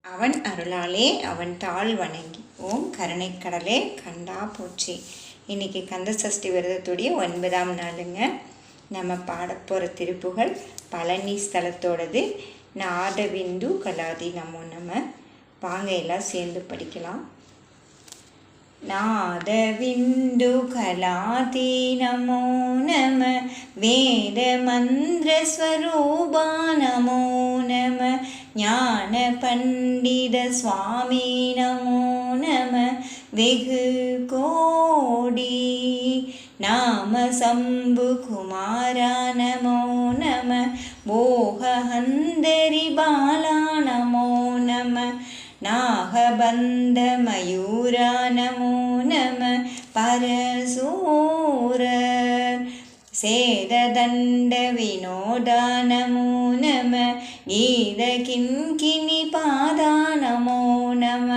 அவன் அருளாலே அவன் தாள் வணங்கி. ஓம் கருணைக்கடலே கண்டா போற்றி. இன்னைக்கு கந்த சஷ்டி விரதத்துடைய 9ஆம் நாளுங்க. நம்ம பாடப்போகிற திருப்புகழ் பழனி ஸ்தலத்தோடது. நாதவிந்து கலாதி நமோ நம. வாங்க எல்லாம் சேர்ந்து படிக்கலாம். நாதவிந்து கலாதி நமோ நம. வேத மந்திர ஸ்வரூபா நமோ நம. ஞான பண்டித சுவாமி நமோ நம. வெகு கோடி நாம சம்பு குமாரா நமோ நம. போகஹந்தரி பாலா நமோ நம. நாகபந்த மயூரா நமோ நம. பரசூர சேததண்ட வினோதா நமோ நம. கீத கிண்கிணி பாதா நமோ நம.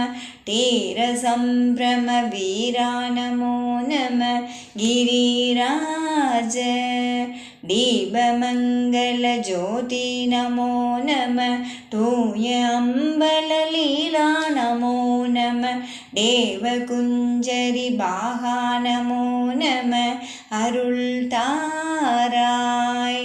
தீர சம்பிரம வீரா நமோ நம. கிரிராஜ தீபமங்கல ஜோதி நமோ நம. தூய அம்பல லீலா நமோ நம. தேவகுஞ்சரி பாகா நமோ நம. அருள் தாராய்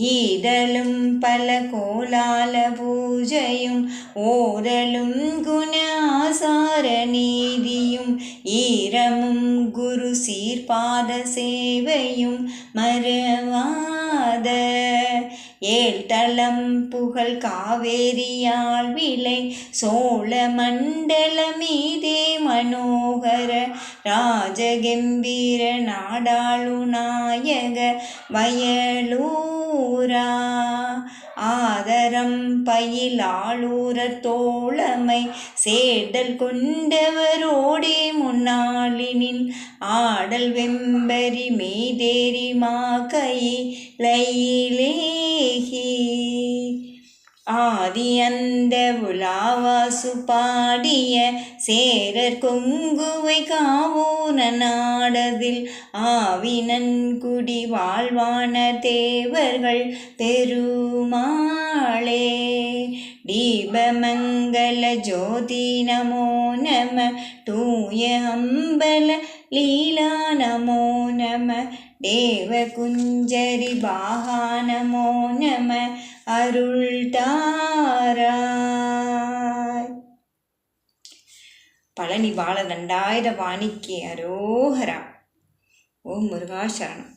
ஈதலும் பல கோலால பூஜையும் ஓதலும் குண ஆசார நீதியும் ஈரமும் குரு சீர்பாத சேவையும் மறவாத ஏழ்தளம் புகழ் காவேரியால் விளை சோழ மண்டல மீதே மனோகர ராஜகம்பீர நாடாளு நாயக வயலூரா. ஆதரம் பயிலாளூர தோழமை சேர்தல் கொண்டவரோடே முன்னாளினில் ஆடல் வெம்பரி மீதேறி மாக்கையிலேகி. ஆதி அந்த உலாவாசு பாடிய சேரர் கொங்குவை காவோன நாடதில் ஆவினன்குடி வாழ்வான தேவர்கள் பெருமாளே. தீபமங்கல ஜோதி நமோ நம. தூய அம்பல லீலா நமோ நம. தேவகுஞ்சரி பாகா நமோ நம. அருள் தாராய். பழனி பாலதண்டாயுத பாணிக்கு அரோகரா. ஓம் முருகா சரணம்.